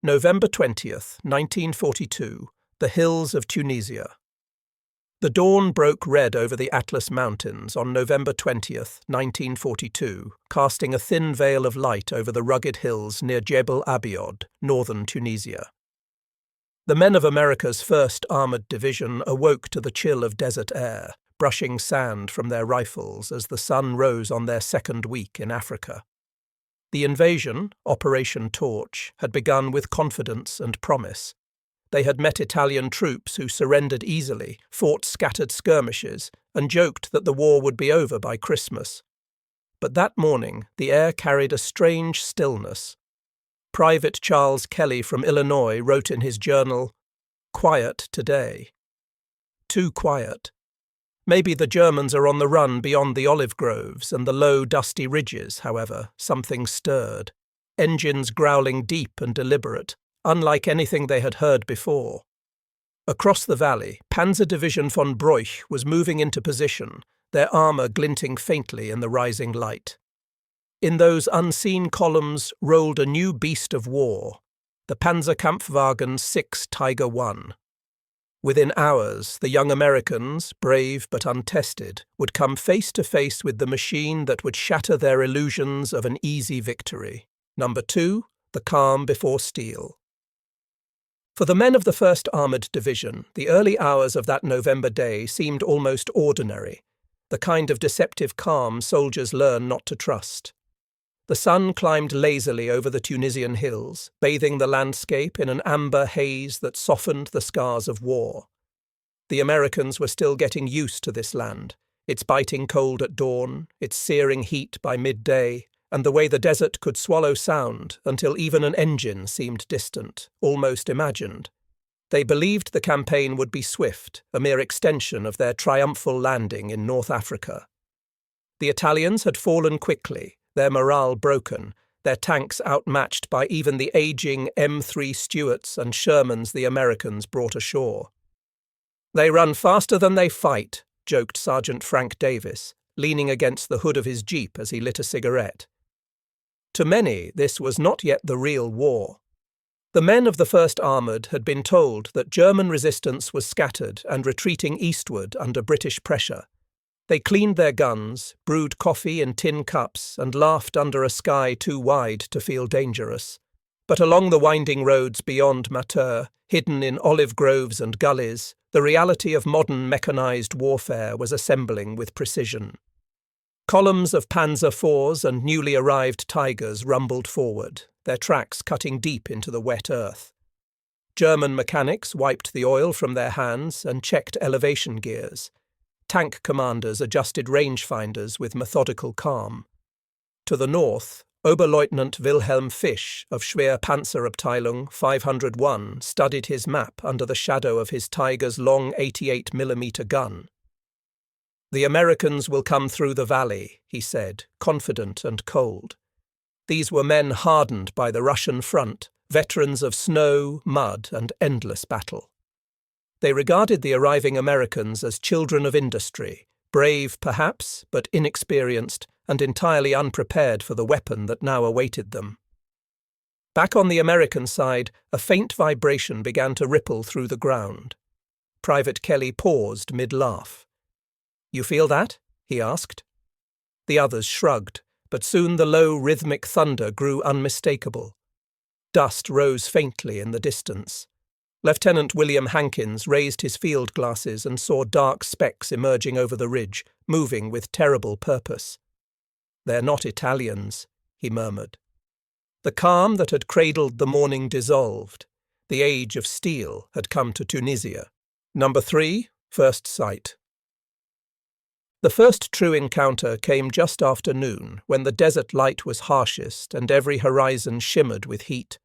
November 20th, 1942, the hills of Tunisia. The dawn broke red over the Atlas Mountains on November 20th, 1942, casting a thin veil of light over the rugged hills near WWII, northern Tunisia. The men of America's 1st Armored Division awoke to the chill of desert air, brushing sand from their rifles as the sun rose on their second week in Africa. The invasion, Operation Torch, had begun with confidence and promise. They had met Italian troops who surrendered easily, fought scattered skirmishes, and joked that the war would be over by Christmas. But that morning, the air carried a strange stillness. Private Charles Kelly from Illinois wrote in his journal, "Quiet today. Too quiet. Maybe the Germans are on the run beyond the olive groves and the low, dusty ridges, however, something stirred. Engines growling deep and deliberate, unlike anything they had heard before. Across the valley, Panzer Division von Broich was moving into position, their armour glinting faintly in the rising light. In those unseen columns rolled a new beast of war, the Panzerkampfwagen 6 Tiger I. Within hours, the young Americans, brave but untested, would come face to face with the machine that would shatter their illusions of an easy victory. Number 2, the calm before steel. For the men of the 1st Armoured Division, the early hours of that November day seemed almost ordinary, the kind of deceptive calm soldiers learn not to trust. The sun climbed lazily over the Tunisian hills, bathing the landscape in an amber haze that softened the scars of war. The Americans were still getting used to this land, its biting cold at dawn, its searing heat by midday, and the way the desert could swallow sound until even an engine seemed distant, almost imagined. They believed the campaign would be swift, a mere extension of their triumphal landing in North Africa. The Italians had fallen quickly, their morale broken, their tanks outmatched by even the aging M3 Stuarts and Shermans the Americans brought ashore. "They run faster than they fight," joked Sergeant Frank Davis, leaning against the hood of his jeep as he lit a cigarette. To many, this was not yet the real war. The men of the 1st Armoured had been told that German resistance was scattered and retreating eastward under British pressure. They cleaned their guns, brewed coffee in tin cups, and laughed under a sky too wide to feel dangerous. But along the winding roads beyond Mateur, hidden in olive groves and gullies, the reality of modern mechanized warfare was assembling with precision. Columns of Panzer IVs and newly arrived Tigers rumbled forward, their tracks cutting deep into the wet earth. German mechanics wiped the oil from their hands and checked elevation gears. Tank commanders adjusted rangefinders with methodical calm. To the north, Oberleutnant Wilhelm Fisch of Schwerpanzerabteilung 501 studied his map under the shadow of his Tiger's long 88mm gun. "The Americans will come through the valley," he said, confident and cold. These were men hardened by the Russian front, veterans of snow, mud, and endless battle. They regarded the arriving Americans as children of industry, brave perhaps, but inexperienced and entirely unprepared for the weapon that now awaited them. Back on the American side, a faint vibration began to ripple through the ground. Private Kelly paused mid-laugh. "You feel that?" he asked. The others shrugged, but soon the low rhythmic thunder grew unmistakable. Dust rose faintly in the distance. Lieutenant William Hankins raised his field glasses and saw dark specks emerging over the ridge, moving with terrible purpose. "They're not Italians," he murmured. The calm that had cradled the morning dissolved. The age of steel had come to Tunisia. Number 3, first sight. The first true encounter came just after noon, when the desert light was harshest and every horizon shimmered with heat.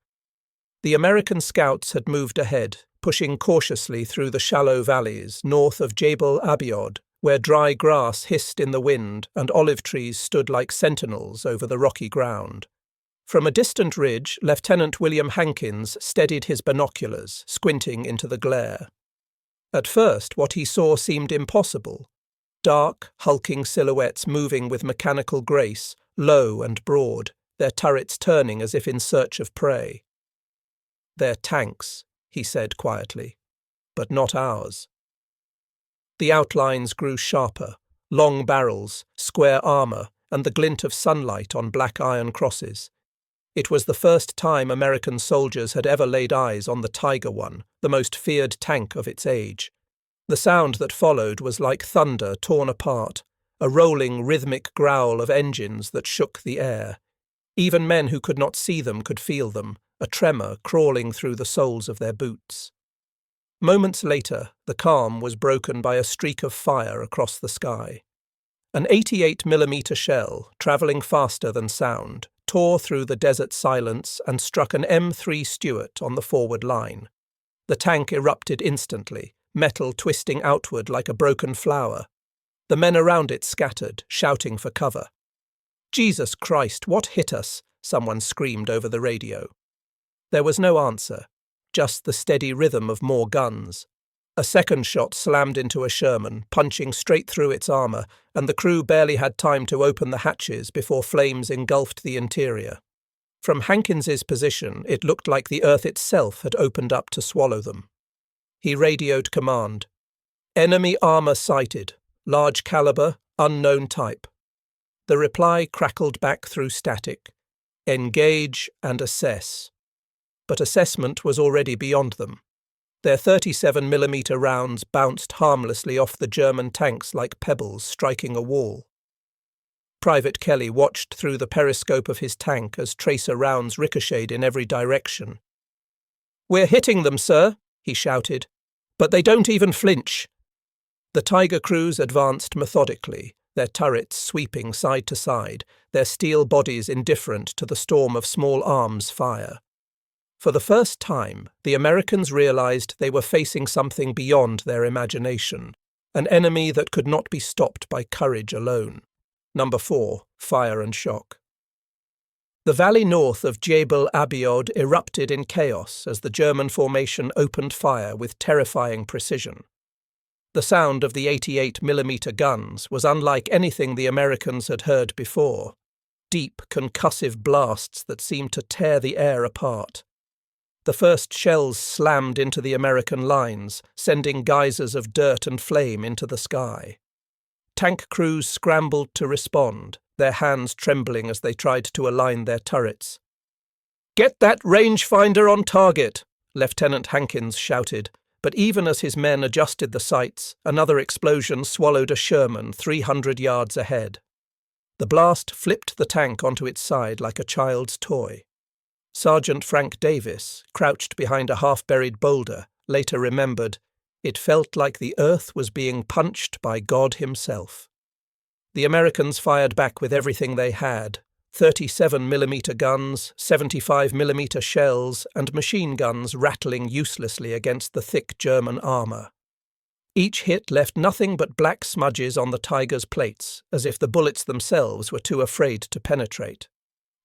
The American scouts had moved ahead, pushing cautiously through the shallow valleys north of Jebel Abiod, where dry grass hissed in the wind and olive trees stood like sentinels over the rocky ground. From a distant ridge, Lieutenant William Hankins steadied his binoculars, squinting into the glare. At first, what he saw seemed impossible. Dark, hulking silhouettes moving with mechanical grace, low and broad, their turrets turning as if in search of prey. "They're tanks," he said quietly, "but not ours." The outlines grew sharper, long barrels, square armor, and the glint of sunlight on black iron crosses. It was the first time American soldiers had ever laid eyes on the Tiger I, the most feared tank of its age. The sound that followed was like thunder torn apart, a rolling, rhythmic growl of engines that shook the air. Even men who could not see them could feel them, a tremor crawling through the soles of their boots. Moments later, the calm was broken by a streak of fire across the sky. An 88mm shell, travelling faster than sound, tore through the desert silence and struck an M3 Stuart on the forward line. The tank erupted instantly, metal twisting outward like a broken flower. The men around it scattered, shouting for cover. "Jesus Christ, what hit us?" someone screamed over the radio. There was no answer, just the steady rhythm of more guns. A second shot slammed into a Sherman, punching straight through its armor, and the crew barely had time to open the hatches before flames engulfed the interior. From Hankins's position, it looked like the earth itself had opened up to swallow them. He radioed command. "Enemy armor sighted. Large caliber, unknown type." The reply crackled back through static. "Engage and assess." But assessment was already beyond them. Their 37mm rounds bounced harmlessly off the German tanks like pebbles striking a wall. Private Kelly watched through the periscope of his tank as tracer rounds ricocheted in every direction. "We're hitting them, sir," he shouted, "but they don't even flinch." The Tiger crews advanced methodically, their turrets sweeping side to side, their steel bodies indifferent to the storm of small arms fire. For the first time, the Americans realized they were facing something beyond their imagination, an enemy that could not be stopped by courage alone. Number 4, fire and shock. The valley north of Jebel Abiod erupted in chaos as the German formation opened fire with terrifying precision. The sound of the 88mm guns was unlike anything the Americans had heard before, deep, concussive blasts that seemed to tear the air apart. The first shells slammed into the American lines, sending geysers of dirt and flame into the sky. Tank crews scrambled to respond, their hands trembling as they tried to align their turrets. "Get that rangefinder on target," Lieutenant Hankins shouted, but even as his men adjusted the sights, another explosion swallowed a Sherman 300 yards ahead. The blast flipped the tank onto its side like a child's toy. Sergeant Frank Davis, crouched behind a half-buried boulder, later remembered, "It felt like the earth was being punched by God himself." The Americans fired back with everything they had: 37mm guns, 75mm shells, and machine guns rattling uselessly against the thick German armor. Each hit left nothing but black smudges on the Tiger's plates, as if the bullets themselves were too afraid to penetrate.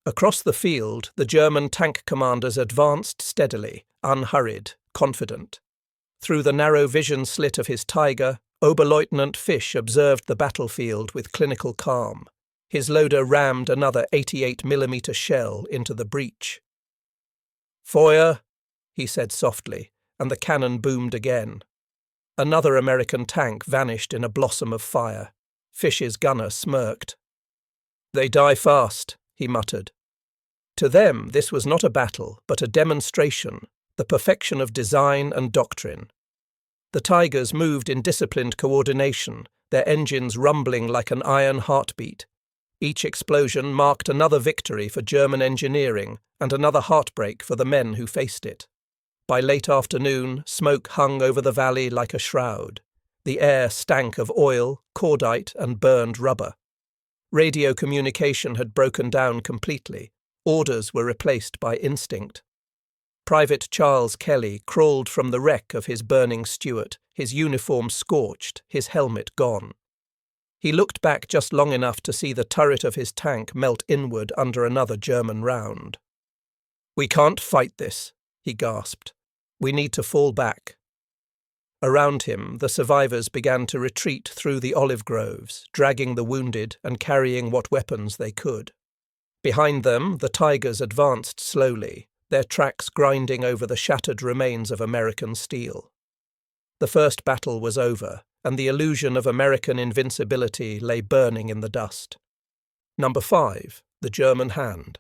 Across the field, the German tank commanders advanced steadily, unhurried, confident. Through the narrow vision slit of his Tiger, Oberleutnant Fish observed the battlefield with clinical calm. His loader rammed another 88mm shell into the breach. "Feuer," he said softly, and the cannon boomed again. Another American tank vanished in a blossom of fire. Fish's gunner smirked. "They die fast," he muttered. To them, this was not a battle, but a demonstration, the perfection of design and doctrine. The Tigers moved in disciplined coordination, their engines rumbling like an iron heartbeat. Each explosion marked another victory for German engineering and another heartbreak for the men who faced it. By late afternoon, smoke hung over the valley like a shroud. The air stank of oil, cordite, and burned rubber. Radio communication had broken down completely. Orders were replaced by instinct. Private Charles Kelly crawled from the wreck of his burning Stuart, his uniform scorched, his helmet gone. He looked back just long enough to see the turret of his tank melt inward under another German round. "We can't fight this," he gasped. "We need to fall back." Around him, the survivors began to retreat through the olive groves, dragging the wounded and carrying what weapons they could. Behind them, the Tigers advanced slowly, their tracks grinding over the shattered remains of American steel. The first battle was over, and the illusion of American invincibility lay burning in the dust. Number 5. The German Hand.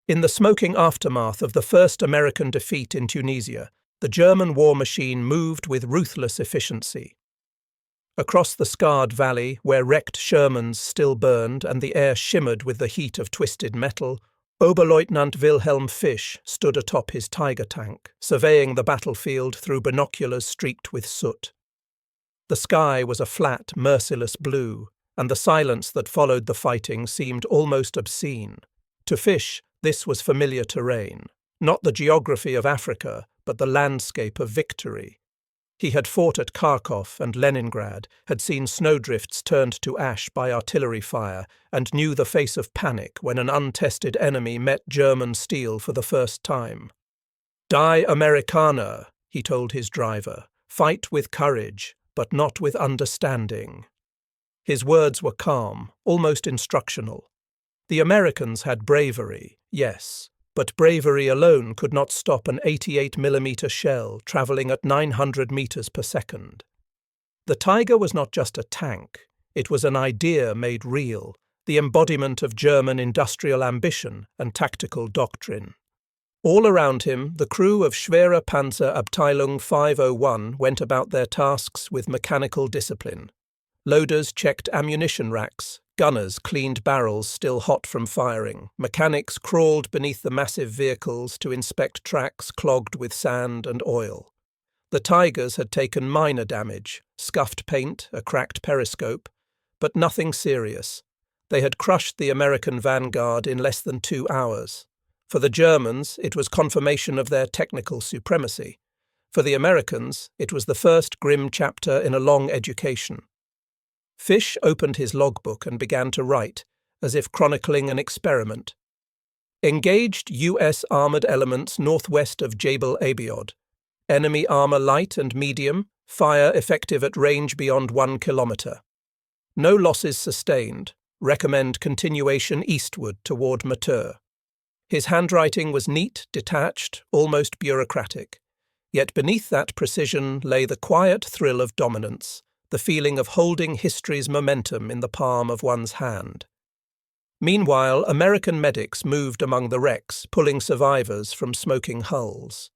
In the smoking aftermath of the first American defeat in Tunisia, the German war machine moved with ruthless efficiency. Across the scarred valley, where wrecked Shermans still burned and the air shimmered with the heat of twisted metal, Oberleutnant Wilhelm Fisch stood atop his Tiger tank, surveying the battlefield through binoculars streaked with soot. The sky was a flat, merciless blue, and the silence that followed the fighting seemed almost obscene. To Fisch, this was familiar terrain, not the geography of Africa, but the landscape of victory. He had fought at Kharkov and Leningrad, had seen snowdrifts turned to ash by artillery fire, and knew the face of panic when an untested enemy met German steel for the first time. "Die Amerikaner," he told his driver. "Fight with courage, but not with understanding." His words were calm, almost instructional. The Americans had bravery, yes, but bravery alone could not stop an 88mm shell travelling at 900 meters per second. The Tiger was not just a tank, it was an idea made real, the embodiment of German industrial ambition and tactical doctrine. All around him, the crew of Schwere Panzer Abteilung 501 went about their tasks with mechanical discipline. Loaders checked ammunition racks, gunners cleaned barrels still hot from firing, mechanics crawled beneath the massive vehicles to inspect tracks clogged with sand and oil. The Tigers had taken minor damage, scuffed paint, a cracked periscope, but nothing serious. They had crushed the American vanguard in less than 2 hours. For the Germans, it was confirmation of their technical supremacy. For the Americans, it was the first grim chapter in a long education. Fisch opened his logbook and began to write, as if chronicling an experiment. Engaged U.S. armoured elements northwest of Jebel Abiod. Enemy armour light and medium, fire effective at range beyond 1 kilometre. No losses sustained. Recommend continuation eastward toward Matur. His handwriting was neat, detached, almost bureaucratic. Yet beneath that precision lay the quiet thrill of dominance, the feeling of holding history's momentum in the palm of one's hand. Meanwhile, American medics moved among the wrecks, pulling survivors from smoking hulls.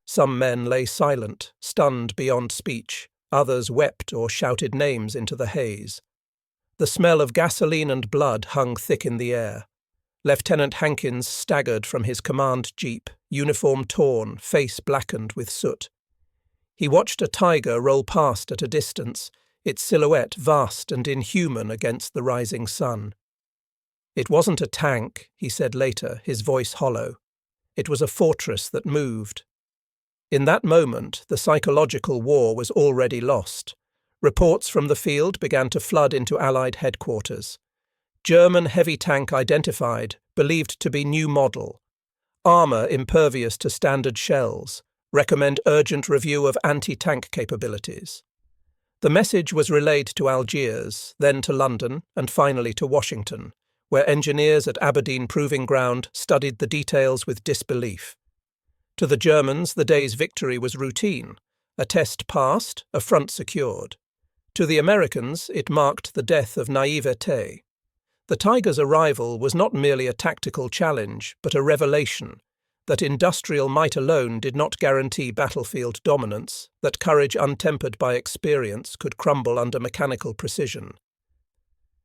Some men lay silent, stunned beyond speech. Others wept or shouted names into the haze. The smell of gasoline and blood hung thick in the air. Lieutenant Hankins staggered from his command jeep, uniform torn, face blackened with soot. He watched a Tiger roll past at a distance, its silhouette vast and inhuman against the rising sun. "It wasn't a tank," he said later, his voice hollow. "It was a fortress that moved." In that moment, the psychological war was already lost. Reports from the field began to flood into Allied headquarters. German heavy tank identified, believed to be new model. Armour impervious to standard shells. Recommend urgent review of anti-tank capabilities. The message was relayed to Algiers, then to London, and finally to Washington, where engineers at Aberdeen Proving Ground studied the details with disbelief. To the Germans, the day's victory was routine. A test passed, a front secured. To the Americans, it marked the death of naivete. The Tiger's arrival was not merely a tactical challenge, but a revelation that industrial might alone did not guarantee battlefield dominance, that courage untempered by experience could crumble under mechanical precision.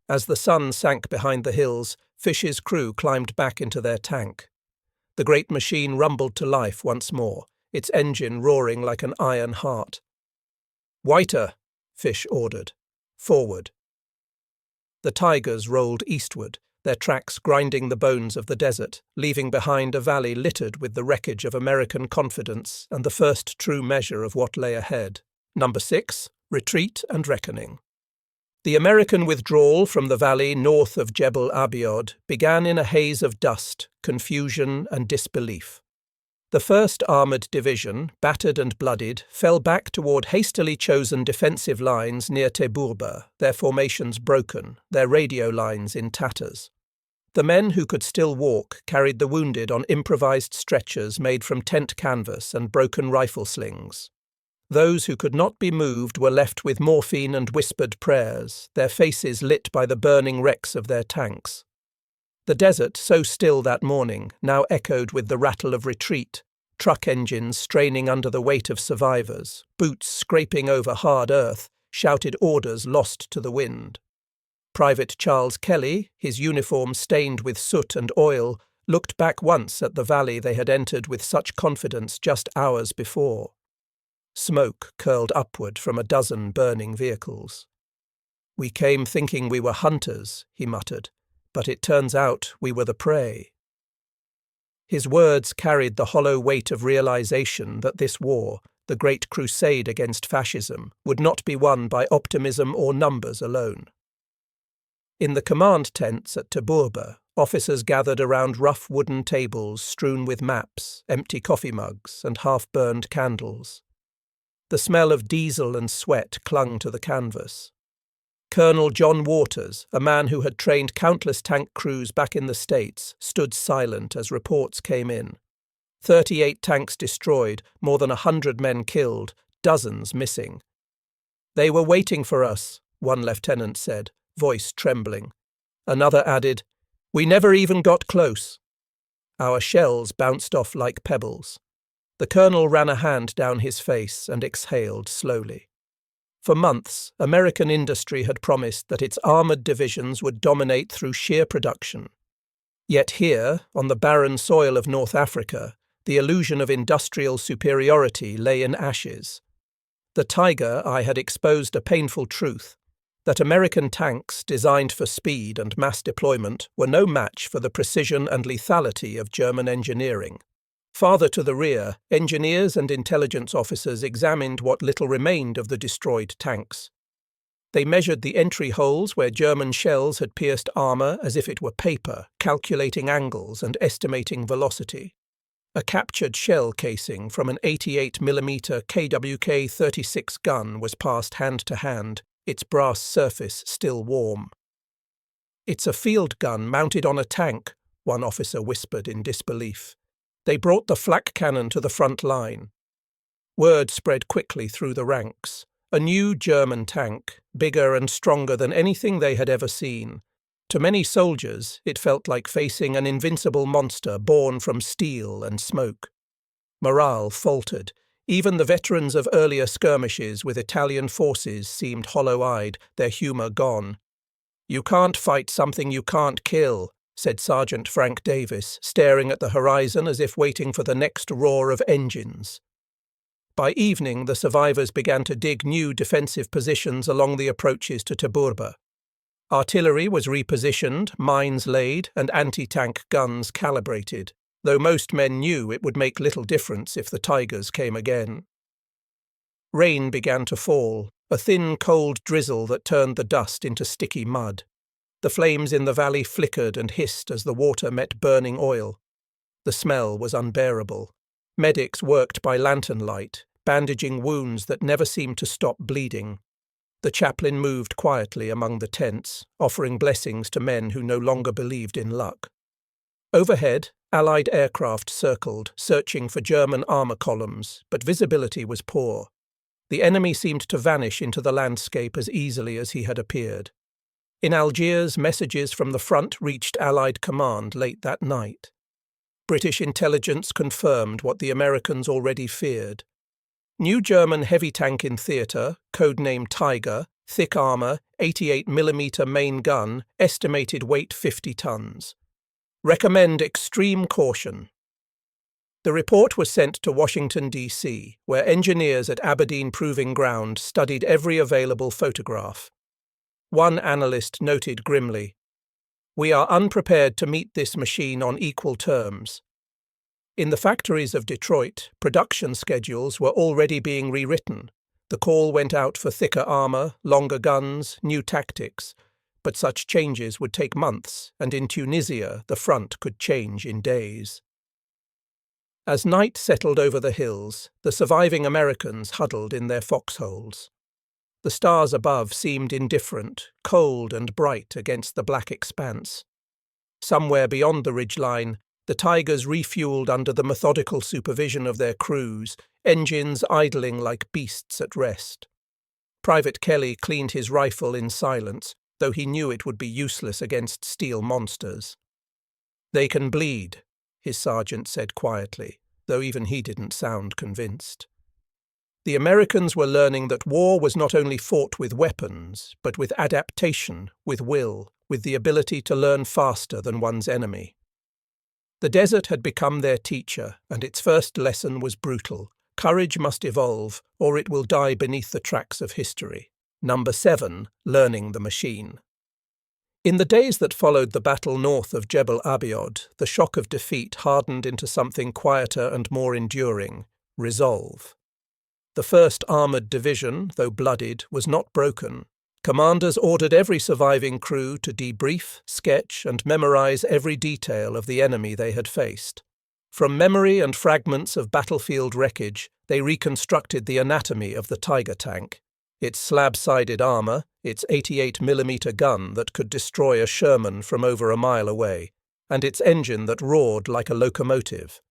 As the sun sank behind the hills, Fisch's crew climbed back into their tank. The great machine rumbled to life once more, its engine roaring like an iron heart. "Weiter," Fisch ordered. "Forward." The Tigers rolled eastward, their tracks grinding the bones of the desert, leaving behind a valley littered with the wreckage of American confidence and the first true measure of what lay ahead. Number 6. Retreat and Reckoning. The American withdrawal from the valley north of Jebel Abiod began in a haze of dust, confusion and disbelief. The 1st Armoured Division, battered and bloodied, fell back toward hastily chosen defensive lines near Teburba, their formations broken, their radio lines in tatters. The men who could still walk carried the wounded on improvised stretchers made from tent canvas and broken rifle slings. Those who could not be moved were left with morphine and whispered prayers, their faces lit by the burning wrecks of their tanks. The desert, so still that morning, now echoed with the rattle of retreat, truck engines straining under the weight of survivors, boots scraping over hard earth, shouted orders lost to the wind. Private Charles Kelly, his uniform stained with soot and oil, looked back once at the valley they had entered with such confidence just hours before. Smoke curled upward from a dozen burning vehicles. "We came thinking we were hunters," he muttered, "but it turns out we were the prey." His words carried the hollow weight of realization that this war, the great crusade against fascism, would not be won by optimism or numbers alone. In the command tents at Taburba, officers gathered around rough wooden tables strewn with maps, empty coffee mugs, and half-burned candles. The smell of diesel and sweat clung to the canvas. Colonel John Waters, a man who had trained countless tank crews back in the States, stood silent as reports came in. 38 tanks destroyed, more than 100 men killed, dozens missing. "They were waiting for us," one lieutenant said, voice trembling. Another added, "We never even got close." Our shells bounced off like pebbles. The colonel ran a hand down his face and exhaled slowly. For months, American industry had promised that its armoured divisions would dominate through sheer production. Yet here, on the barren soil of North Africa, the illusion of industrial superiority lay in ashes. The Tiger Eye had exposed a painful truth, that American tanks designed for speed and mass deployment were no match for the precision and lethality of German engineering. Farther to the rear, engineers and intelligence officers examined what little remained of the destroyed tanks. They measured the entry holes where German shells had pierced armour as if it were paper, calculating angles and estimating velocity. A captured shell casing from an 88mm KWK-36 gun was passed hand to hand, its brass surface still warm. "It's a field gun mounted on a tank," one officer whispered in disbelief. "They brought the flak cannon to the front line." Word spread quickly through the ranks. A new German tank, bigger and stronger than anything they had ever seen. To many soldiers, it felt like facing an invincible monster born from steel and smoke. Morale faltered. Even the veterans of earlier skirmishes with Italian forces seemed hollow-eyed, their humour gone. "You can't fight something you can't kill," said Sergeant Frank Davis, staring at the horizon as if waiting for the next roar of engines. By evening, the survivors began to dig new defensive positions along the approaches to Taburba. Artillery was repositioned, mines laid, and anti-tank guns calibrated, though most men knew it would make little difference if the Tigers came again. Rain began to fall, a thin, cold drizzle that turned the dust into sticky mud. The flames in the valley flickered and hissed as the water met burning oil. The smell was unbearable. Medics worked by lantern light, bandaging wounds that never seemed to stop bleeding. The chaplain moved quietly among the tents, offering blessings to men who no longer believed in luck. Overhead, Allied aircraft circled, searching for German armour columns, but visibility was poor. The enemy seemed to vanish into the landscape as easily as he had appeared. In Algiers, messages from the front reached Allied command late that night. British intelligence confirmed what the Americans already feared. New German heavy tank in theatre, codenamed Tiger, thick armour, 88mm main gun, estimated weight 50 tons. Recommend extreme caution. The report was sent to Washington, D.C., where engineers at Aberdeen Proving Ground studied every available photograph. One analyst noted grimly, "We are unprepared to meet this machine on equal terms." In the factories of Detroit, production schedules were already being rewritten. The call went out for thicker armour, longer guns, new tactics. But such changes would take months, and in Tunisia the front could change in days. As night settled over the hills, the surviving Americans huddled in their foxholes. The stars above seemed indifferent, cold and bright against the black expanse. Somewhere beyond the ridgeline, the Tigers refueled under the methodical supervision of their crews, engines idling like beasts at rest. Private Kelly cleaned his rifle in silence, though he knew it would be useless against steel monsters. "They can bleed," his sergeant said quietly, though even he didn't sound convinced. The Americans were learning that war was not only fought with weapons, but with adaptation, with will, with the ability to learn faster than one's enemy. The desert had become their teacher, and its first lesson was brutal. Courage must evolve, or it will die beneath the tracks of history. Number 7, learning the machine. In the days that followed the battle north of Jebel Abiod, the shock of defeat hardened into something quieter and more enduring: resolve. The 1st Armoured Division, though bloodied, was not broken. Commanders ordered every surviving crew to debrief, sketch, and memorize every detail of the enemy they had faced. From memory and fragments of battlefield wreckage, they reconstructed the anatomy of the Tiger tank: its slab-sided armour, its 88mm gun that could destroy a Sherman from over a mile away, and its engine that roared like a locomotive.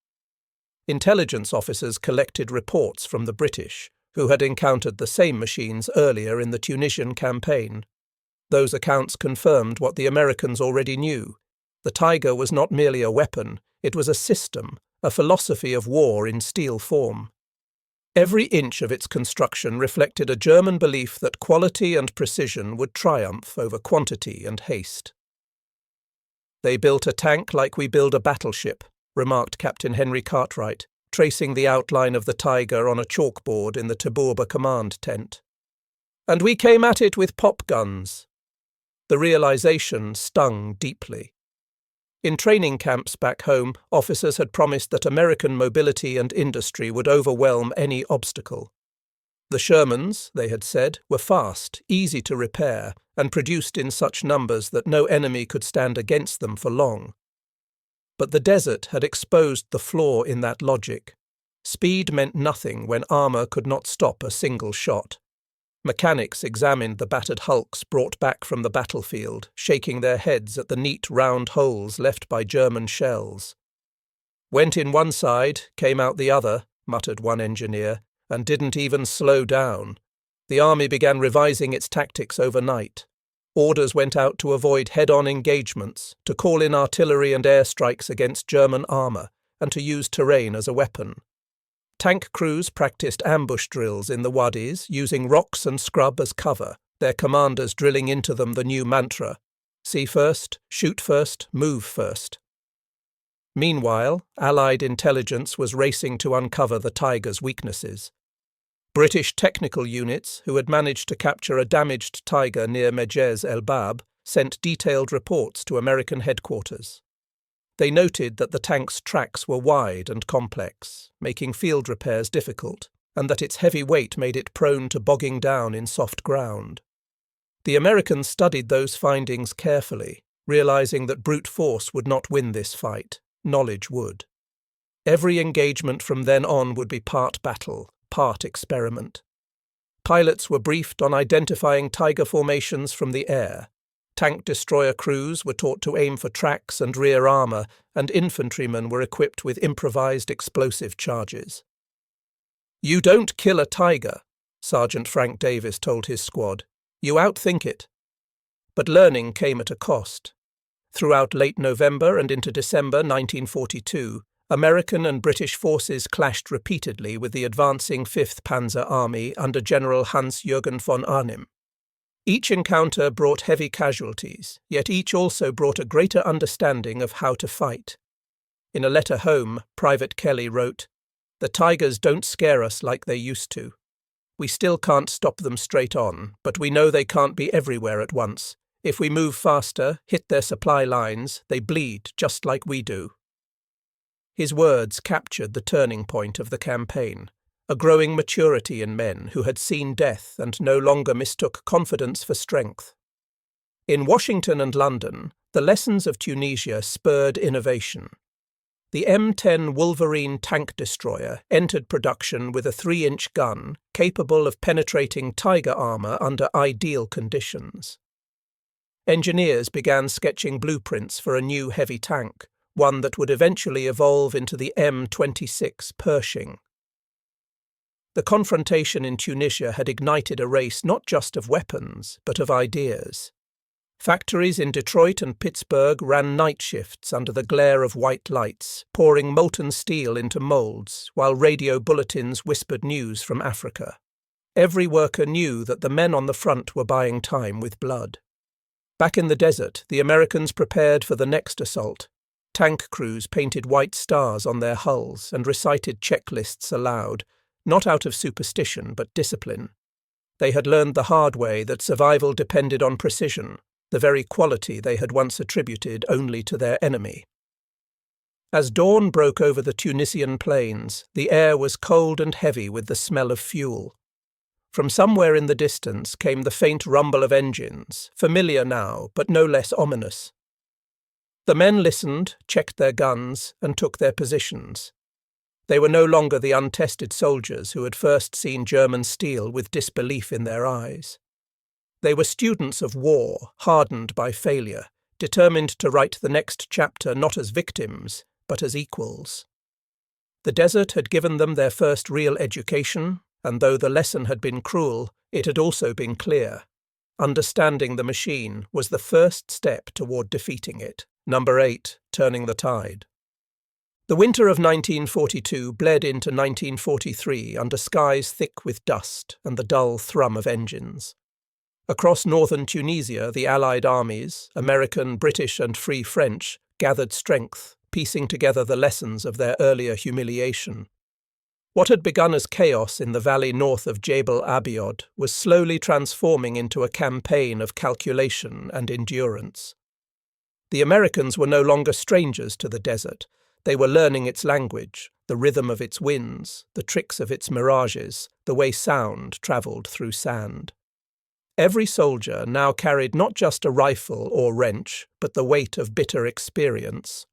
Intelligence officers collected reports from the British, who had encountered the same machines earlier in the Tunisian campaign. Those accounts confirmed what the Americans already knew. The Tiger was not merely a weapon, it was a system, a philosophy of war in steel form. Every inch of its construction reflected a German belief that quality and precision would triumph over quantity and haste. "They built a tank like we build a battleship," remarked Captain Henry Cartwright, tracing the outline of the Tiger on a chalkboard in the Tabourba command tent. "And we came at it with pop guns." The realization stung deeply. In training camps back home, officers had promised that American mobility and industry would overwhelm any obstacle. The Shermans, they had said, were fast, easy to repair, and produced in such numbers that no enemy could stand against them for long. But the desert had exposed the flaw in that logic. Speed meant nothing when armour could not stop a single shot. Mechanics examined the battered hulks brought back from the battlefield, shaking their heads at the neat round holes left by German shells. "Went in one side, came out the other," muttered one engineer, "and didn't even slow down. The army began revising its tactics overnight. Orders went out to avoid head-on engagements, to call in artillery and airstrikes against German armour, and to use terrain as a weapon. Tank crews practiced ambush drills in the wadis, using rocks and scrub as cover, their commanders drilling into them the new mantra: see first, shoot first, move first. Meanwhile, Allied intelligence was racing to uncover the Tiger's weaknesses. British technical units, who had managed to capture a damaged Tiger near Mejez El Bab, sent detailed reports to American headquarters. They noted that the tank's tracks were wide and complex, making field repairs difficult, and that its heavy weight made it prone to bogging down in soft ground. The Americans studied those findings carefully, realizing that brute force would not win this fight. Knowledge would. Every engagement from then on would be part battle, part experiment. Pilots were briefed on identifying Tiger formations from the air. Tank destroyer crews were taught to aim for tracks and rear armour, and infantrymen were equipped with improvised explosive charges. "You don't kill a Tiger," Sergeant Frank Davis told his squad. "You outthink it." But learning came at a cost. Throughout late November and into December 1942, American and British forces clashed repeatedly with the advancing 5th Panzer Army under General Hans-Jürgen von Arnim. Each encounter brought heavy casualties, yet each also brought a greater understanding of how to fight. In a letter home, Private Kelly wrote, "The Tigers don't scare us like they used to. We still can't stop them straight on, but we know they can't be everywhere at once. If we move faster, hit their supply lines, they bleed just like we do." His words captured the turning point of the campaign. A growing maturity in men who had seen death and no longer mistook confidence for strength. In Washington and London, the lessons of Tunisia spurred innovation. The M10 Wolverine tank destroyer entered production with a 3-inch gun capable of penetrating Tiger armour under ideal conditions. engineers began sketching blueprints for a new heavy tank, one that would eventually evolve into the M26 Pershing. The confrontation in Tunisia had ignited a race not just of weapons, but of ideas. Factories in Detroit and Pittsburgh ran night shifts under the glare of white lights, pouring molten steel into molds, while radio bulletins whispered news from Africa. Every worker knew that the men on the front were buying time with blood. Back in the desert, the Americans prepared for the next assault. Tank crews painted white stars on their hulls and recited checklists aloud, not out of superstition but discipline. They had learned the hard way that survival depended on precision, the very quality they had once attributed only to their enemy. As dawn broke over the Tunisian plains, the air was cold and heavy with the smell of fuel. From somewhere in the distance came the faint rumble of engines, familiar now, but no less ominous. The men listened, checked their guns, and took their positions. They were no longer the untested soldiers who had first seen German steel with disbelief in their eyes. They were students of war, hardened by failure, determined to write the next chapter not as victims, but as equals. The desert had given them their first real education, and though the lesson had been cruel, it had also been clear. Understanding the machine was the first step toward defeating it. Number 8, turning the tide. The winter of 1942 bled into 1943 under skies thick with dust and the dull thrum of engines. Across northern Tunisia, the Allied armies, American, British and Free French, gathered strength, piecing together the lessons of their earlier humiliation. What had begun as chaos in the valley north of Jebel Abiod was slowly transforming into a campaign of calculation and endurance. The Americans were no longer strangers to the desert. They were learning its language, the rhythm of its winds, the tricks of its mirages, the way sound travelled through sand. Every soldier now carried not just a rifle or wrench, but the weight of bitter experience.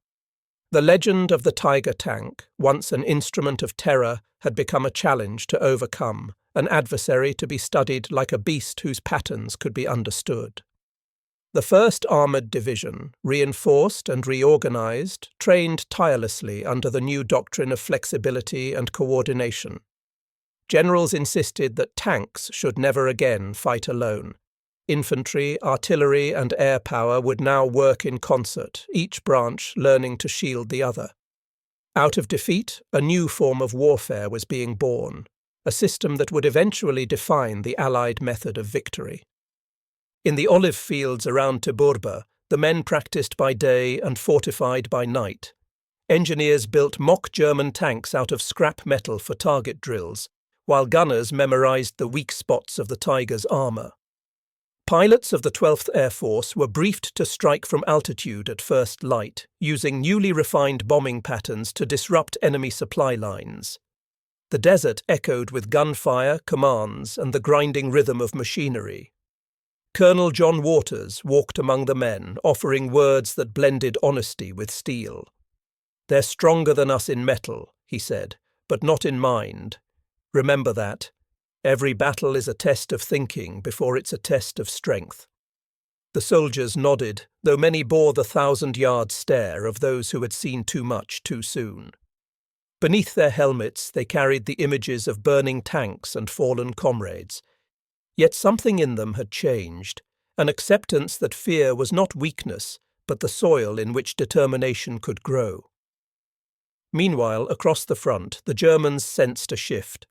The legend of the Tiger tank, once an instrument of terror, had become a challenge to overcome, an adversary to be studied like a beast whose patterns could be understood. The 1st Armoured Division, reinforced and reorganised, trained tirelessly under the new doctrine of flexibility and coordination. Generals insisted that tanks should never again fight alone. Infantry, artillery and air power would now work in concert, each branch learning to shield the other. Out of defeat, a new form of warfare was being born, a system that would eventually define the Allied method of victory. In the olive fields around Tiburba, the men practiced by day and fortified by night. Engineers built mock German tanks out of scrap metal for target drills, while gunners memorized the weak spots of the Tiger's armor. Pilots of the 12th Air Force were briefed to strike from altitude at first light, using newly refined bombing patterns to disrupt enemy supply lines. The desert echoed with gunfire, commands, and the grinding rhythm of machinery. Colonel John Waters walked among the men, offering words that blended honesty with steel. "They're stronger than us in metal," he said, "but not in mind. Remember that. Every battle is a test of thinking before it's a test of strength." The soldiers nodded, though many bore the 1,000-yard stare of those who had seen too much too soon. Beneath their helmets they carried the images of burning tanks and fallen comrades. Yet something in them had changed, an acceptance that fear was not weakness, but the soil in which determination could grow. Meanwhile, across the front, the Germans sensed a shift.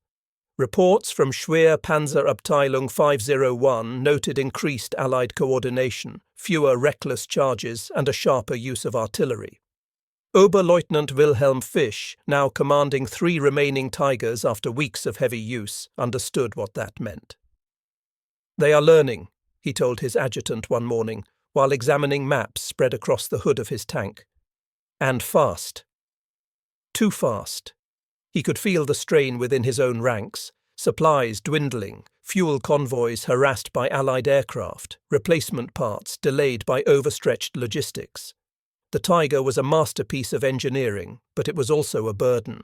Reports from Schwer Panzerabteilung 501 noted increased Allied coordination, fewer reckless charges, and a sharper use of artillery. Oberleutnant Wilhelm Fisch, now commanding 3 remaining Tigers after weeks of heavy use, understood what that meant. "They are learning," he told his adjutant one morning, while examining maps spread across the hood of his tank. "And fast. Too fast." He could feel the strain within his own ranks, supplies dwindling, fuel convoys harassed by Allied aircraft, replacement parts delayed by overstretched logistics. The Tiger was a masterpiece of engineering, but it was also a burden.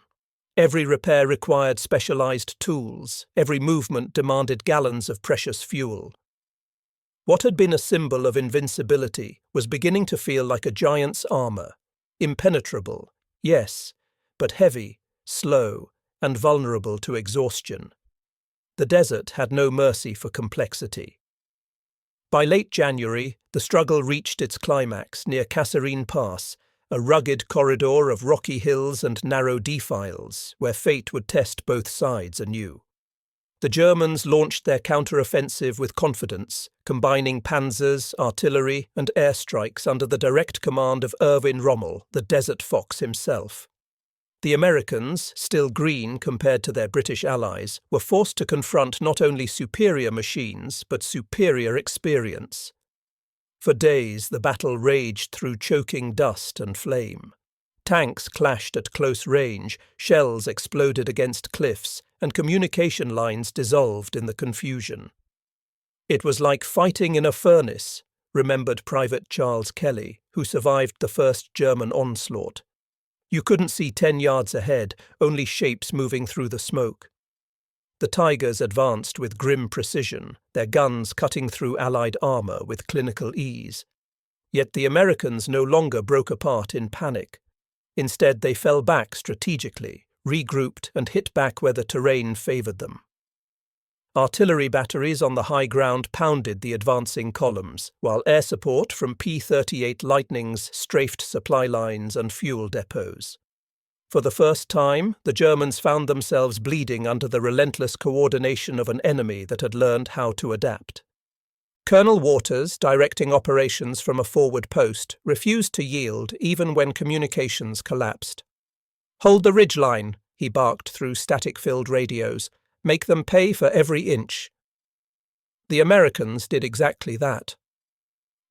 Every repair required specialized tools, every movement demanded gallons of precious fuel. What had been a symbol of invincibility was beginning to feel like a giant's armor. Impenetrable, yes, but heavy, slow, and vulnerable to exhaustion. The desert had no mercy for complexity. By late January, the struggle reached its climax near Kasserine Pass, a rugged corridor of rocky hills and narrow defiles where fate would test both sides anew. The Germans launched their counter-offensive with confidence, combining panzers, artillery, and airstrikes under the direct command of Erwin Rommel, the Desert Fox himself. The Americans, still green compared to their British allies, were forced to confront not only superior machines, but superior experience. For days, the battle raged through choking dust and flame. Tanks clashed at close range, shells exploded against cliffs, and communication lines dissolved in the confusion. It was like fighting in a furnace, remembered Private Charles Kelly, who survived the first German onslaught. You couldn't see 10 yards ahead, only shapes moving through the smoke. The Tigers advanced with grim precision, their guns cutting through Allied armor with clinical ease. Yet the Americans no longer broke apart in panic. Instead, they fell back strategically, regrouped and hit back where the terrain favored them. Artillery batteries on the high ground pounded the advancing columns, while air support from P-38 Lightnings strafed supply lines and fuel depots. For the first time, the Germans found themselves bleeding under the relentless coordination of an enemy that had learned how to adapt. Colonel Waters, directing operations from a forward post, refused to yield even when communications collapsed. "Hold the ridgeline," he barked through static-filled radios. "Make them pay for every inch." The Americans did exactly that.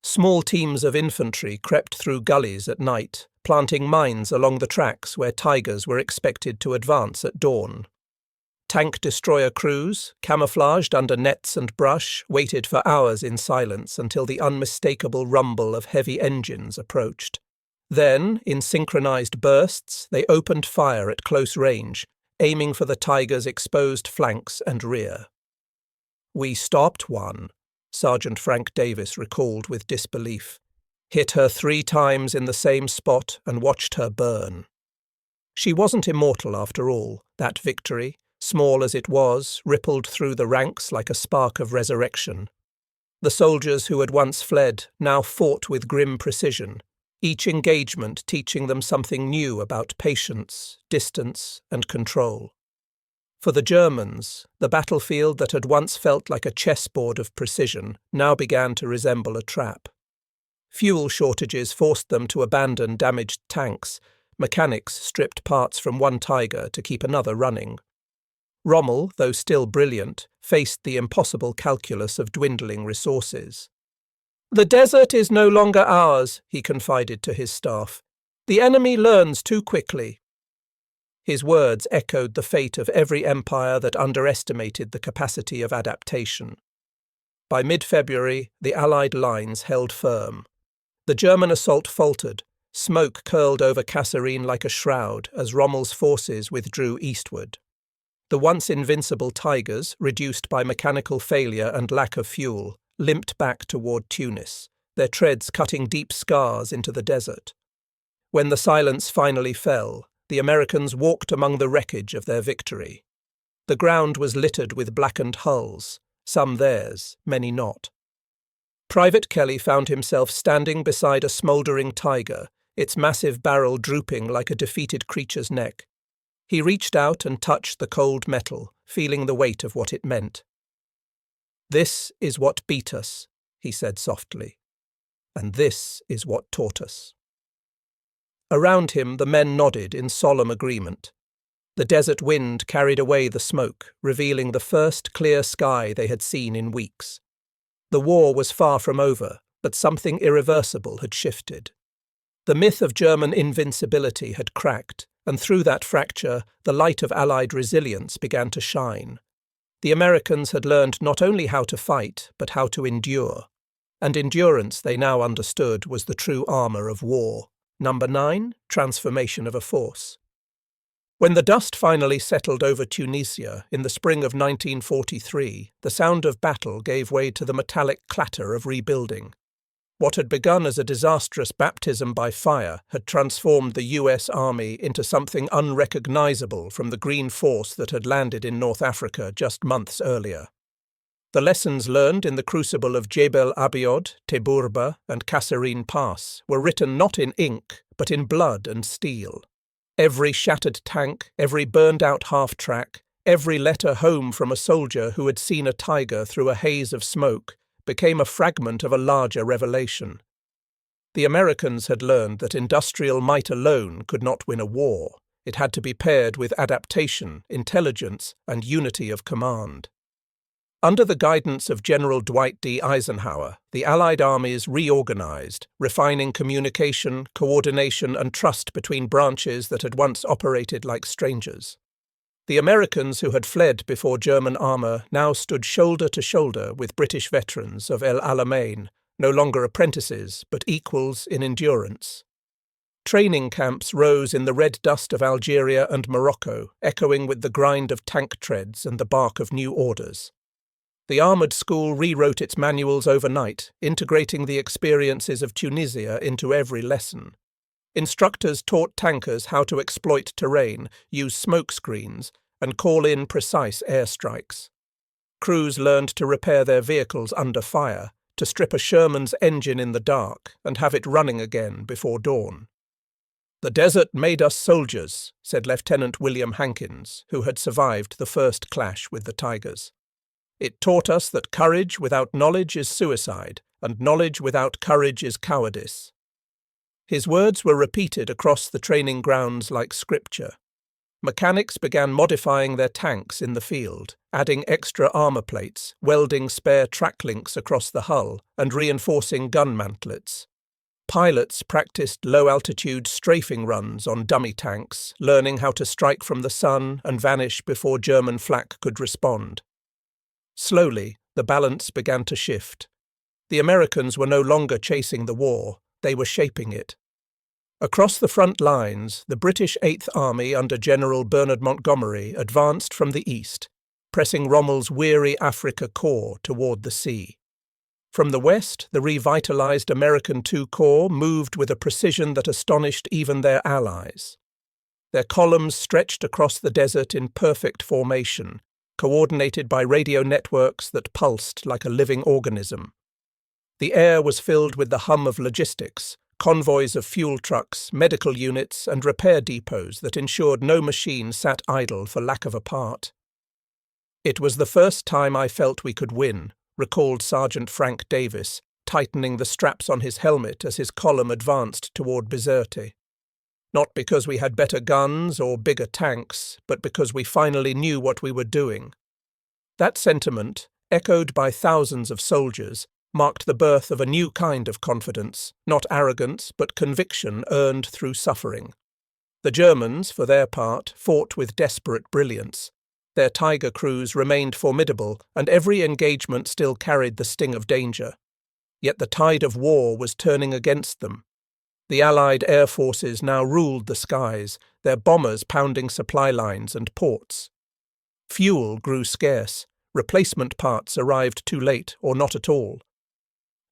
Small teams of infantry crept through gullies at night, planting mines along the tracks where Tigers were expected to advance at dawn. Tank destroyer crews, camouflaged under nets and brush, waited for hours in silence until the unmistakable rumble of heavy engines approached. Then, in synchronized bursts, they opened fire at close range, aiming for the Tigers' exposed flanks and rear. "We stopped one," Sergeant Frank Davis recalled with disbelief. "Hit her 3 times in the same spot and watched her burn." She wasn't immortal after all. That victory, small as it was, rippled through the ranks like a spark of resurrection. The soldiers who had once fled now fought with grim precision, each engagement teaching them something new about patience, distance, and control. For the Germans, the battlefield that had once felt like a chessboard of precision now began to resemble a trap. Fuel shortages forced them to abandon damaged tanks. Mechanics stripped parts from one Tiger to keep another running. Rommel, though still brilliant, faced the impossible calculus of dwindling resources. "The desert is no longer ours," he confided to his staff. "The enemy learns too quickly." His words echoed the fate of every empire that underestimated the capacity of adaptation. By mid-February, the Allied lines held firm. The German assault faltered. Smoke curled over Kasserine like a shroud as Rommel's forces withdrew eastward. The once invincible Tigers, reduced by mechanical failure and lack of fuel, limped back toward Tunis, their treads cutting deep scars into the desert. When the silence finally fell, the Americans walked among the wreckage of their victory. The ground was littered with blackened hulls, some theirs, many not. Private Kelly found himself standing beside a smouldering Tiger, its massive barrel drooping like a defeated creature's neck. He reached out and touched the cold metal, feeling the weight of what it meant. "This is what beat us," he said softly. "And this is what taught us." Around him the men nodded in solemn agreement. The desert wind carried away the smoke, revealing the first clear sky they had seen in weeks. The war was far from over, but something irreversible had shifted. The myth of German invincibility had cracked, and through that fracture, the light of Allied resilience began to shine. The Americans had learned not only how to fight, but how to endure. And endurance, they now understood, was the true armour of war. Number 9, transformation of a force. When the dust finally settled over Tunisia in the spring of 1943, the sound of battle gave way to the metallic clatter of rebuilding. What had begun as a disastrous baptism by fire had transformed the US Army into something unrecognizable from the green force that had landed in North Africa just months earlier. The lessons learned in the crucible of Jebel Abiod, Teburba, and Kasserine Pass were written not in ink, but in blood and steel. Every shattered tank, every burned-out half-track, every letter home from a soldier who had seen a tiger through a haze of smoke became a fragment of a larger revelation. The Americans had learned that industrial might alone could not win a war. It had to be paired with adaptation, intelligence, and unity of command. Under the guidance of General Dwight D. Eisenhower, the Allied armies reorganized, refining communication, coordination, and trust between branches that had once operated like strangers. The Americans who had fled before German armor now stood shoulder to shoulder with British veterans of El Alamein, no longer apprentices, but equals in endurance. Training camps rose in the red dust of Algeria and Morocco, echoing with the grind of tank treads and the bark of new orders. The armoured school rewrote its manuals overnight, integrating the experiences of Tunisia into every lesson. Instructors taught tankers how to exploit terrain, use smoke screens, and call in precise airstrikes. Crews learned to repair their vehicles under fire, to strip a Sherman's engine in the dark and have it running again before dawn. "The desert made us soldiers," said Lieutenant William Hankins, who had survived the first clash with the Tigers. "It taught us that courage without knowledge is suicide, and knowledge without courage is cowardice." His words were repeated across the training grounds like scripture. Mechanics began modifying their tanks in the field, adding extra armor plates, welding spare track links across the hull, and reinforcing gun mantlets. Pilots practiced low-altitude strafing runs on dummy tanks, learning how to strike from the sun and vanish before German flak could respond. Slowly, the balance began to shift. The Americans were no longer chasing the war, they were shaping it. Across the front lines, the British Eighth Army under General Bernard Montgomery advanced from the east, pressing Rommel's weary Afrika Korps toward the sea. From the west, the revitalized American II Corps moved with a precision that astonished even their allies. Their columns stretched across the desert in perfect formation, coordinated by radio networks that pulsed like a living organism. The air was filled with the hum of logistics, convoys of fuel trucks, medical units, and repair depots that ensured no machine sat idle for lack of a part. "It was the first time I felt we could win," recalled Sergeant Frank Davis, tightening the straps on his helmet as his column advanced toward Bizerte. "Not because we had better guns or bigger tanks, but because we finally knew what we were doing." That sentiment, echoed by thousands of soldiers, marked the birth of a new kind of confidence, not arrogance but conviction earned through suffering. The Germans, for their part, fought with desperate brilliance. Their Tiger crews remained formidable, and every engagement still carried the sting of danger. Yet the tide of war was turning against them. The Allied air forces now ruled the skies, their bombers pounding supply lines and ports. Fuel grew scarce, replacement parts arrived too late or not at all.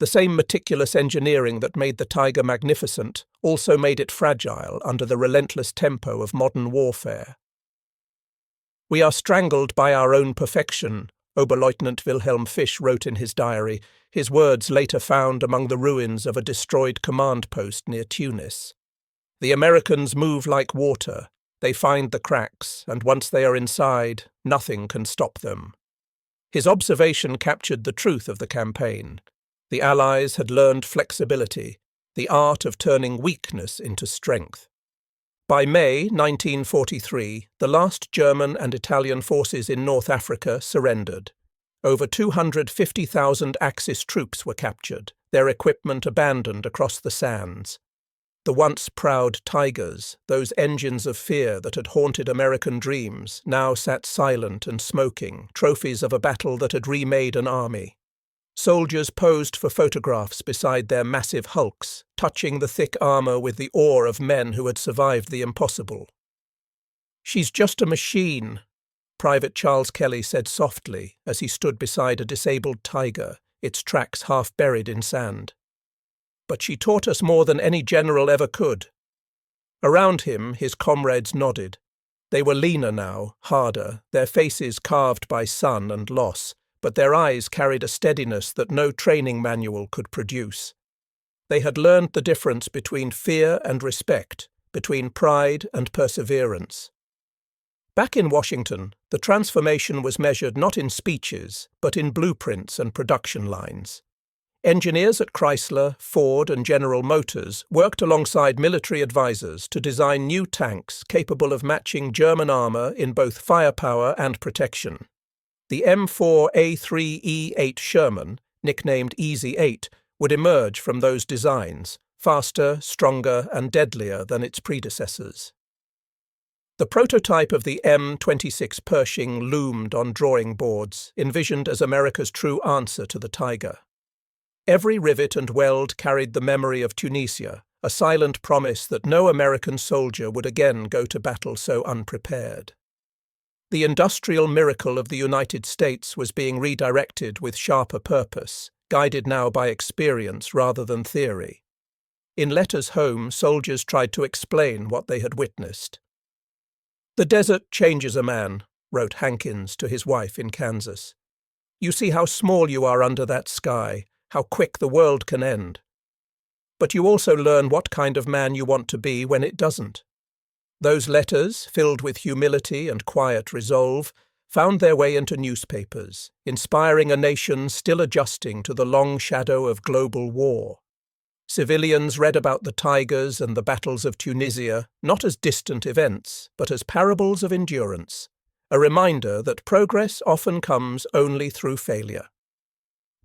The same meticulous engineering that made the Tiger magnificent also made it fragile under the relentless tempo of modern warfare. "We are strangled by our own perfection," Oberleutnant Wilhelm Fisch wrote in his diary, his words later found among the ruins of a destroyed command post near Tunis. "The Americans move like water. They find the cracks, and once they are inside, nothing can stop them." His observation captured the truth of the campaign. The Allies had learned flexibility, the art of turning weakness into strength. By May 1943, the last German and Italian forces in North Africa surrendered. Over 250,000 Axis troops were captured, their equipment abandoned across the sands. The once proud Tigers, those engines of fear that had haunted American dreams, now sat silent and smoking, trophies of a battle that had remade an army. Soldiers posed for photographs beside their massive hulks, touching the thick armor with the awe of men who had survived the impossible. "She's just a machine," Private Charles Kelly said softly as he stood beside a disabled tiger, its tracks half buried in sand. "But she taught us more than any general ever could." Around him, his comrades nodded. They were leaner now, harder, their faces carved by sun and loss, but their eyes carried a steadiness that no training manual could produce. They had learned the difference between fear and respect, between pride and perseverance. Back in Washington, the transformation was measured not in speeches, but in blueprints and production lines. Engineers at Chrysler, Ford, and General Motors worked alongside military advisors to design new tanks capable of matching German armor in both firepower and protection. The M4A3E8 Sherman, nicknamed Easy 8, would emerge from those designs, faster, stronger, and deadlier than its predecessors. The prototype of the M26 Pershing loomed on drawing boards, envisioned as America's true answer to the Tiger. Every rivet and weld carried the memory of Tunisia, a silent promise that no American soldier would again go to battle so unprepared. The industrial miracle of the United States was being redirected with sharper purpose, guided now by experience rather than theory. In letters home, soldiers tried to explain what they had witnessed. "The desert changes a man," wrote Hankins to his wife in Kansas. "You see how small you are under that sky, how quick the world can end. But you also learn what kind of man you want to be when it doesn't." Those letters, filled with humility and quiet resolve, found their way into newspapers, inspiring a nation still adjusting to the long shadow of global war. Civilians read about the Tigers and the battles of Tunisia not as distant events, but as parables of endurance, a reminder that progress often comes only through failure.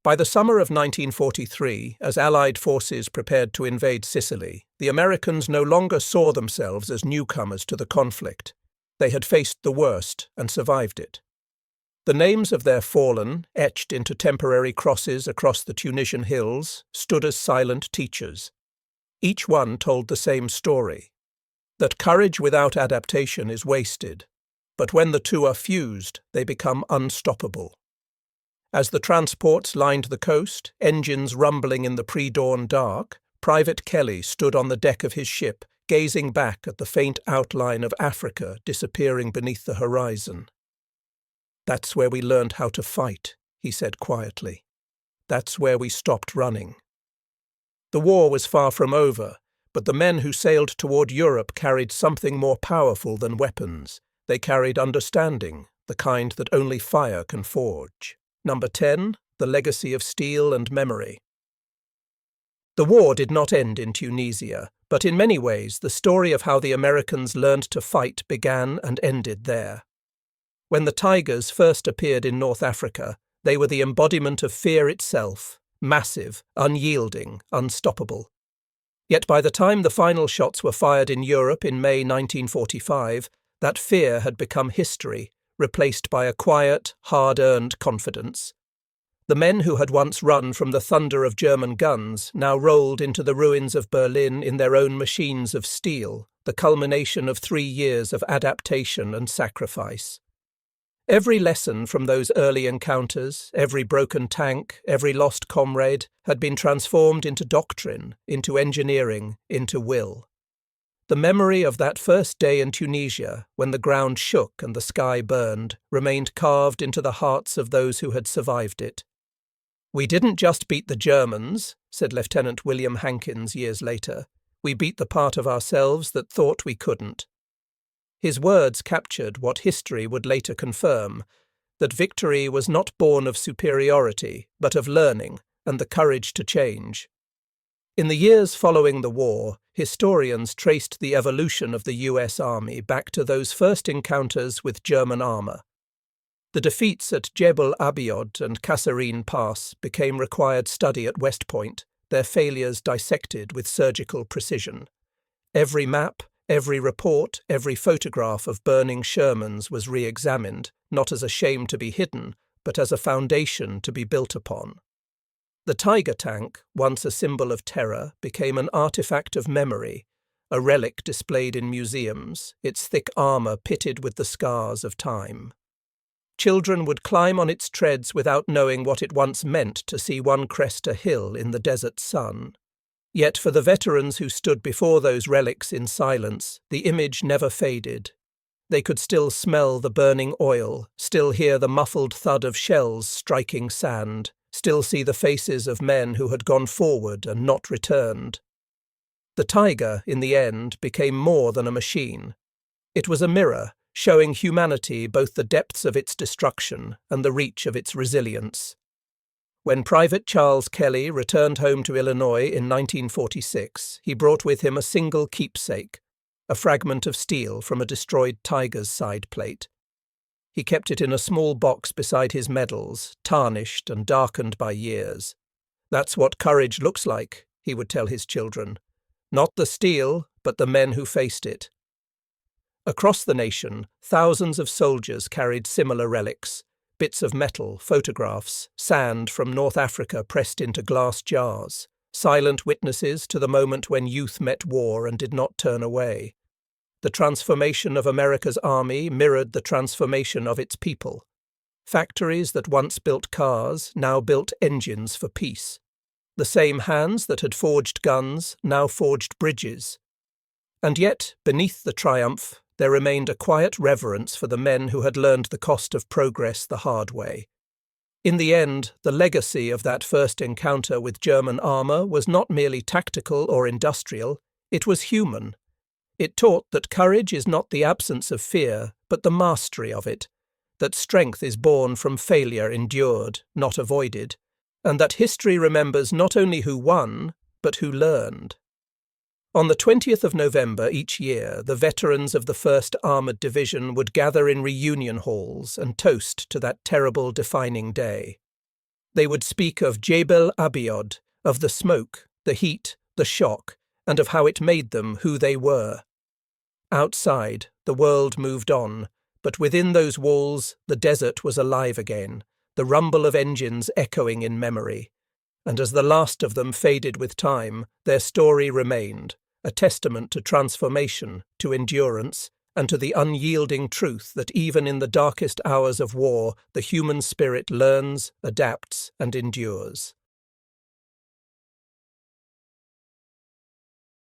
By the summer of 1943, as Allied forces prepared to invade Sicily, the Americans no longer saw themselves as newcomers to the conflict. They had faced the worst and survived it. The names of their fallen, etched into temporary crosses across the Tunisian hills, stood as silent teachers. Each one told the same story: that courage without adaptation is wasted, but when the two are fused, they become unstoppable. As the transports lined the coast, engines rumbling in the pre-dawn dark, Private Kelly stood on the deck of his ship, gazing back at the faint outline of Africa disappearing beneath the horizon. "That's where we learned how to fight," he said quietly. "That's where we stopped running." The war was far from over, but the men who sailed toward Europe carried something more powerful than weapons. They carried understanding, the kind that only fire can forge. Number 10, the legacy of steel and memory. The war did not end in Tunisia, but in many ways the story of how the Americans learned to fight began and ended there. When the Tigers first appeared in North Africa, they were the embodiment of fear itself, massive, unyielding, unstoppable. Yet by the time the final shots were fired in Europe in May 1945, that fear had become history, replaced by a quiet, hard-earned confidence. The men who had once run from the thunder of German guns now rolled into the ruins of Berlin in their own machines of steel, the culmination of 3 years of adaptation and sacrifice. Every lesson from those early encounters, every broken tank, every lost comrade, had been transformed into doctrine, into engineering, into will. The memory of that first day in Tunisia, when the ground shook and the sky burned, remained carved into the hearts of those who had survived it. "We didn't just beat the Germans," said Lieutenant William Hankins years later. "We beat the part of ourselves that thought we couldn't." His words captured what history would later confirm, that victory was not born of superiority, but of learning and the courage to change. In the years following the war, historians traced the evolution of the US Army back to those first encounters with German armor. The defeats at Jebel Abiod and Kasserine Pass became required study at West Point, their failures dissected with surgical precision. Every map, every report, every photograph of burning Shermans was re-examined, not as a shame to be hidden, but as a foundation to be built upon. The Tiger tank, once a symbol of terror, became an artifact of memory, a relic displayed in museums, its thick armour pitted with the scars of time. Children would climb on its treads without knowing what it once meant to see one crest a hill in the desert sun. Yet for the veterans who stood before those relics in silence, the image never faded. They could still smell the burning oil, still hear the muffled thud of shells striking sand, still see the faces of men who had gone forward and not returned. The Tiger, in the end, became more than a machine. It was a mirror, showing humanity both the depths of its destruction and the reach of its resilience. When Private Charles Kelly returned home to Illinois in 1946, he brought with him a single keepsake, a fragment of steel from a destroyed Tiger's side plate. He kept it in a small box beside his medals, tarnished and darkened by years. "That's what courage looks like," he would tell his children. "Not the steel, but the men who faced it." Across the nation, thousands of soldiers carried similar relics, bits of metal, photographs, sand from North Africa pressed into glass jars, silent witnesses to the moment when youth met war and did not turn away. The transformation of America's army mirrored the transformation of its people. Factories that once built cars now built engines for peace. The same hands that had forged guns now forged bridges. And yet, beneath the triumph, there remained a quiet reverence for the men who had learned the cost of progress the hard way. In the end, the legacy of that first encounter with German armour was not merely tactical or industrial, it was human. It taught that courage is not the absence of fear, but the mastery of it, that strength is born from failure endured, not avoided, and that history remembers not only who won, but who learned. On the 20th of November each year, the veterans of the 1st Armoured Division would gather in reunion halls and toast to that terrible defining day. They would speak of Jebel Abiod, of the smoke, the heat, the shock, and of how it made them who they were. Outside, the world moved on, but within those walls, the desert was alive again, the rumble of engines echoing in memory. And as the last of them faded with time, their story remained, a testament to transformation, to endurance, and to the unyielding truth that even in the darkest hours of war, the human spirit learns, adapts, and endures.